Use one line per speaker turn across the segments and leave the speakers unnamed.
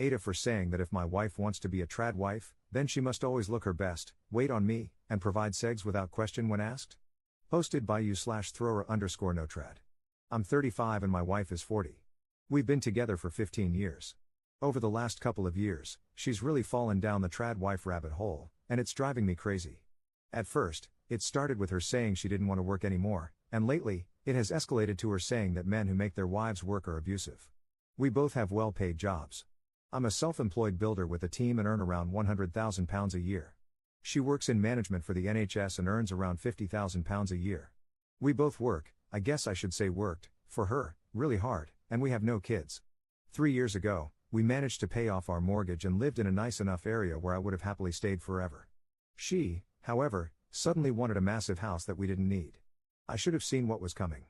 AITAH for saying that if my wife wants to be a trad wife, then she must always look her best, wait on me, and provide segs without question when asked? Posted by you/thrower_no-trad. I'm 35 and my wife is 40. We've been together for 15 years. Over the last couple of years, she's really fallen down the trad wife rabbit hole, and it's driving me crazy. At first, it started with her saying she didn't want to work anymore, and lately, it has escalated to her saying that men who make their wives work are abusive. We both have well-paid jobs. I'm a self-employed builder with a team and earn around £100,000 a year. She works in management for the NHS and earns around £50,000 a year. We both work, I guess I should say worked, for her, really hard, and we have no kids. 3 years ago, we managed to pay off our mortgage and lived in a nice enough area where I would have happily stayed forever. She, however, suddenly wanted a massive house that we didn't need. I should have seen what was coming.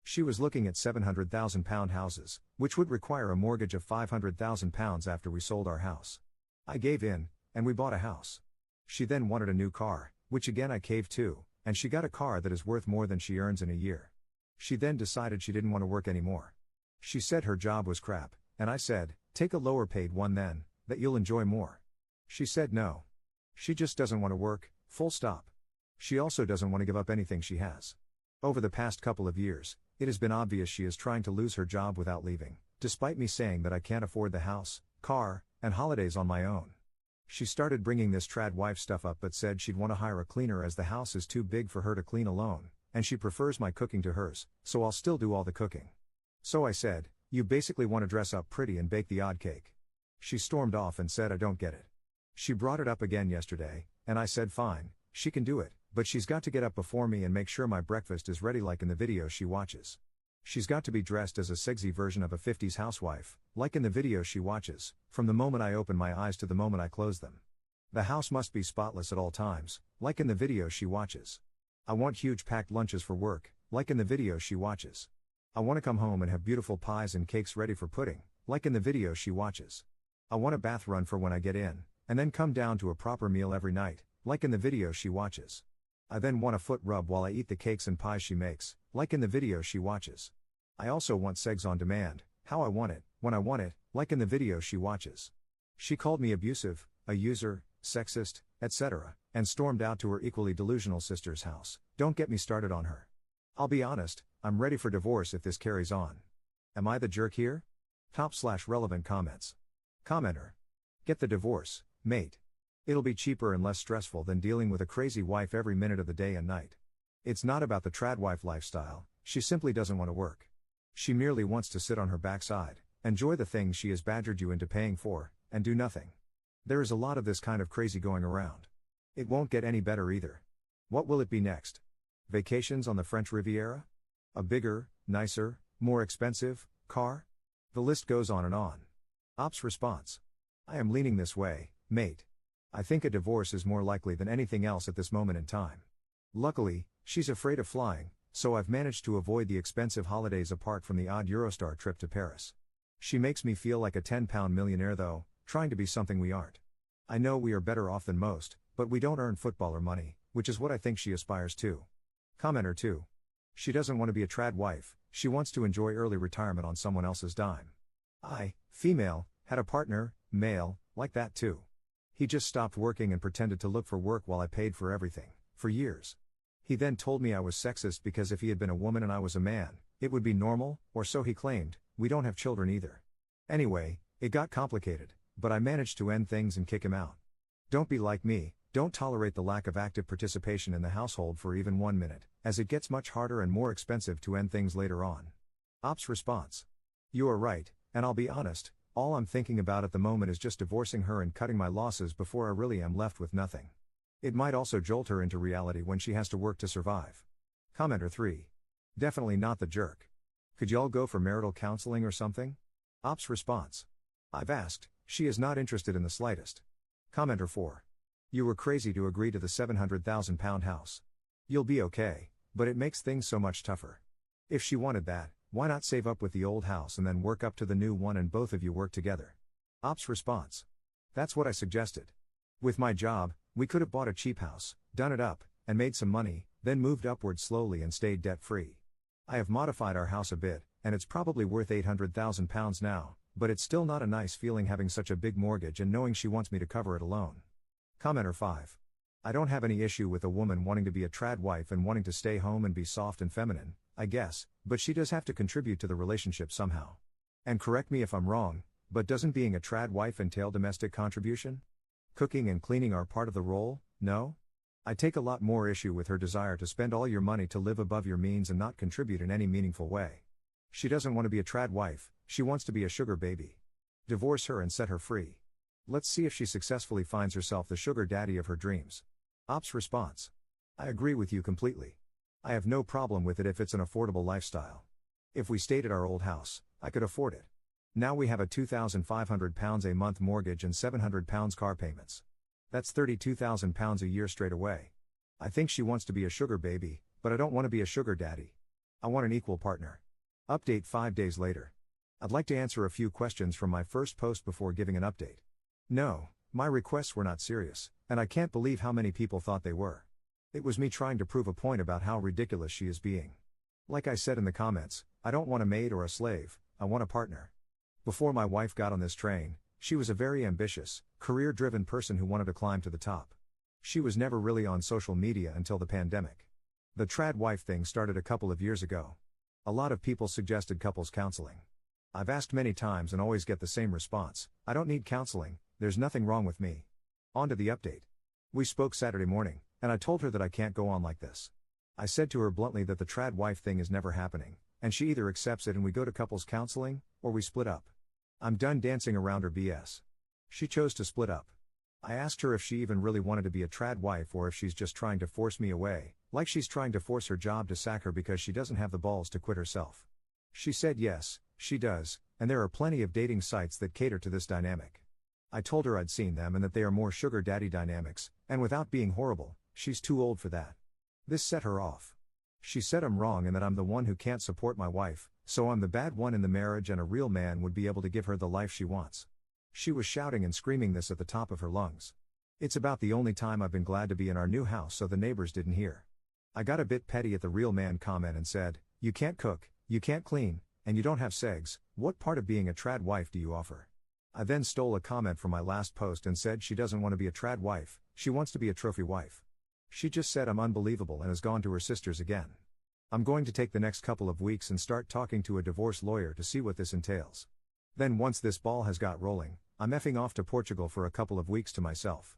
She was looking at £700,000 houses, which would require a mortgage of £500,000 after we sold our house. I gave in, and we bought a house. She then wanted a new car, which again I caved to, and she got a car that is worth more than she earns in a year. She then decided she didn't want to work anymore. She said her job was crap, and I said, take a lower paid one then, that you'll enjoy more. She said no. She just doesn't want to work, full stop. She also doesn't want to give up anything she has. Over the past couple of years, it has been obvious she is trying to lose her job without leaving, despite me saying that I can't afford the house, car, and holidays on my own. She started bringing this trad wife stuff up but said she'd want to hire a cleaner as the house is too big for her to clean alone, and she prefers my cooking to hers, so I'll still do all the cooking. So I said, you basically want to dress up pretty and bake the odd cake. She stormed off and said I don't get it. She brought it up again yesterday, and I said fine, she can do it, but she's got to get up before me and make sure my breakfast is ready like in the videos she watches. She's got to be dressed as a sexy version of a 50s housewife, like in the videos she watches, from the moment I open my eyes to the moment I close them. The house must be spotless at all times, like in the videos she watches. I want huge packed lunches for work, like in the videos she watches. I want to come home and have beautiful pies and cakes ready for pudding, like in the videos she watches. I want a bath run for when I get in, and then come down to a proper meal every night, like in the videos she watches. I then want a foot rub while I eat the cakes and pies she makes, like in the videos she watches. I also want segs on demand, how I want it, when I want it, like in the videos she watches. She called me abusive, a user, sexist, etc., and stormed out to her equally delusional sister's house. Don't get me started on her. I'll be honest, I'm ready for divorce if this carries on. Am I the jerk here? Top/relevant comments. Commenter. Get the divorce, mate. It'll be cheaper and less stressful than dealing with a crazy wife every minute of the day and night. It's not about the trad wife lifestyle, she simply doesn't want to work. She merely wants to sit on her backside, enjoy the things she has badgered you into paying for, and do nothing. There is a lot of this kind of crazy going around. It won't get any better either. What will it be next? Vacations on the French Riviera? A bigger, nicer, more expensive car? The list goes on and on. Ops response. I am leaning this way, mate. I think a divorce is more likely than anything else at this moment in time. Luckily, she's afraid of flying, so I've managed to avoid the expensive holidays apart from the odd Eurostar trip to Paris. She makes me feel like a £10 millionaire though, trying to be something we aren't. I know we are better off than most, but we don't earn footballer money, which is what I think she aspires to. Commenter 2. She doesn't want to be a trad wife, she wants to enjoy early retirement on someone else's dime. I, female, had a partner, male, like that too. He just stopped working and pretended to look for work while I paid for everything, for years. He then told me I was sexist because if he had been a woman and I was a man, it would be normal, or so he claimed. We don't have children either. Anyway, it got complicated, but I managed to end things and kick him out. Don't be like me, don't tolerate the lack of active participation in the household for even 1 minute, as it gets much harder and more expensive to end things later on. Ops response. You are right, and I'll be honest, all I'm thinking about at the moment is just divorcing her and cutting my losses before I really am left with nothing. It might also jolt her into reality when she has to work to survive. Commenter 3. Definitely not the jerk. Could y'all go for marital counseling or something? Ops response. I've asked, she is not interested in the slightest. Commenter 4. You were crazy to agree to the £700,000 house. You'll be okay, but it makes things so much tougher. If she wanted that, why not save up with the old house and then work up to the new one and both of you work together? Ops response. That's what I suggested. With my job, we could have bought a cheap house, done it up, and made some money, then moved upward slowly and stayed debt-free. I have modified our house a bit, and it's probably worth £800,000 now, but it's still not a nice feeling having such a big mortgage and knowing she wants me to cover it alone. Commenter 5. I don't have any issue with a woman wanting to be a trad wife and wanting to stay home and be soft and feminine, I guess, but she does have to contribute to the relationship somehow. And correct me if I'm wrong, but doesn't being a trad wife entail domestic contribution? Cooking and cleaning are part of the role, no? I take a lot more issue with her desire to spend all your money to live above your means and not contribute in any meaningful way. She doesn't want to be a trad wife, she wants to be a sugar baby. Divorce her and set her free. Let's see if she successfully finds herself the sugar daddy of her dreams. Ops response. I agree with you completely. I have no problem with it if it's an affordable lifestyle. If we stayed at our old house, I could afford it. Now we have a £2,500 a month mortgage and £700 car payments. That's £32,000 a year straight away. I think she wants to be a sugar baby, but I don't want to be a sugar daddy. I want an equal partner. Update 5 days later. I'd like to answer a few questions from my first post before giving an update. No, my requests were not serious, and I can't believe how many people thought they were. It was me trying to prove a point about how ridiculous she is being. Like I said in the comments, I don't want a maid or a slave, I want a partner. Before my wife got on this train, she was a very ambitious, career-driven person who wanted to climb to the top. She was never really on social media until the pandemic. The trad wife thing started a couple of years ago. A lot of people suggested couples counseling. I've asked many times and always get the same response, I don't need counseling, there's nothing wrong with me. On to the update. We spoke Saturday morning, and I told her that I can't go on like this. I said to her bluntly that the trad wife thing is never happening, and she either accepts it and we go to couples counseling, or we split up. I'm done dancing around her BS. She chose to split up. I asked her if she even really wanted to be a trad wife or if she's just trying to force me away, like she's trying to force her job to sack her because she doesn't have the balls to quit herself. She said yes, she does, and there are plenty of dating sites that cater to this dynamic. I told her I'd seen them and that they are more sugar daddy dynamics, and without being horrible, she's too old for that. This set her off. She said I'm wrong and that I'm the one who can't support my wife, so I'm the bad one in the marriage and a real man would be able to give her the life she wants. She was shouting and screaming this at the top of her lungs. It's about the only time I've been glad to be in our new house so the neighbors didn't hear. I got a bit petty at the real man comment and said, you can't cook, you can't clean, and you don't have segs, what part of being a trad wife do you offer? I then stole a comment from my last post and said she doesn't want to be a trad wife, she wants to be a trophy wife. She just said I'm unbelievable and has gone to her sisters again. I'm going to take the next couple of weeks and start talking to a divorce lawyer to see what this entails. Then once this ball has got rolling, I'm effing off to Portugal for a couple of weeks to myself.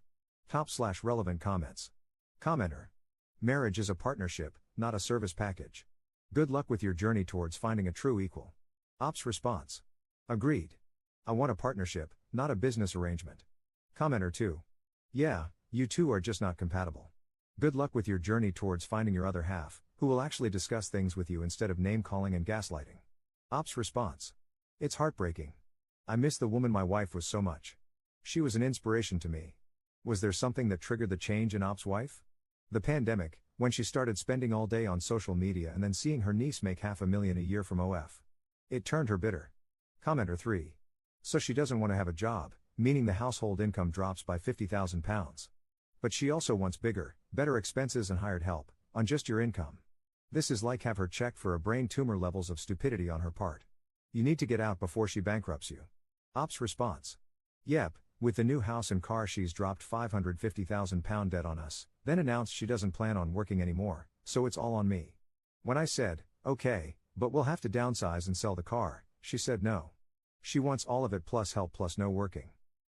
Top/relevant comments. Commenter. Marriage is a partnership, not a service package. Good luck with your journey towards finding a true equal. Ops response. Agreed. I want a partnership, not a business arrangement. Commenter 2. Yeah, you two are just not compatible. Good luck with your journey towards finding your other half, who will actually discuss things with you instead of name-calling and gaslighting. Ops response. It's heartbreaking. I miss the woman my wife was so much. She was an inspiration to me. Was there something that triggered the change in Ops' wife? The pandemic, when she started spending all day on social media and then seeing her niece make $500,000 a year from OF. It turned her bitter. Commenter 3. So she doesn't want to have a job, meaning the household income drops by £50,000. But she also wants bigger, better expenses and hired help, on just your income. This is like have her checked for a brain tumor levels of stupidity on her part. You need to get out before she bankrupts you. Ops response. Yep, with the new house and car she's dropped £550,000 debt on us, then announced she doesn't plan on working anymore, so it's all on me. When I said, okay, but we'll have to downsize and sell the car, she said no. She wants all of it plus help plus no working.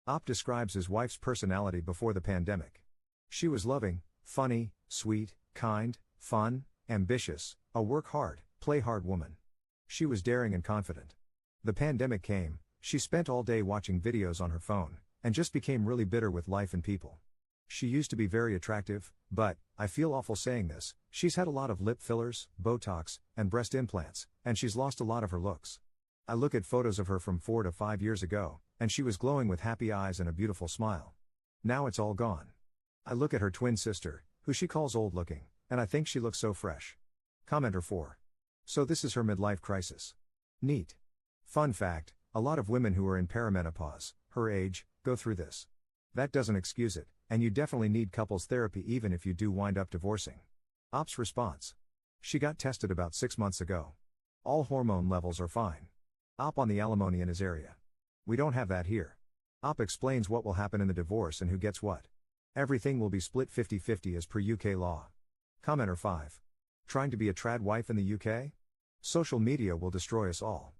Op describes his wife's personality before the pandemic. She was loving, funny, sweet, kind, fun, ambitious, a work hard, play hard woman. She was daring and confident. The pandemic came, she spent all day watching videos on her phone, and just became really bitter with life and people. She used to be very attractive, but, I feel awful saying this, she's had a lot of lip fillers, Botox, and breast implants, and she's lost a lot of her looks. I look at photos of her from 4 to 5 years ago, and she was glowing with happy eyes and a beautiful smile. Now it's all gone. I look at her twin sister, who she calls old looking, and I think she looks so fresh. Commenter 4. So this is her midlife crisis. Neat. Fun fact, a lot of women who are in perimenopause, her age, go through this. That doesn't excuse it, and you definitely need couples therapy even if you do wind up divorcing. Ops response. She got tested about 6 months ago. All hormone levels are fine. Op on the alimony in his area. We don't have that here. Op explains what will happen in the divorce and who gets what. Everything will be split 50-50 as per UK law. Commenter 5. Trying to be a trad wife in the UK? Social media will destroy us all.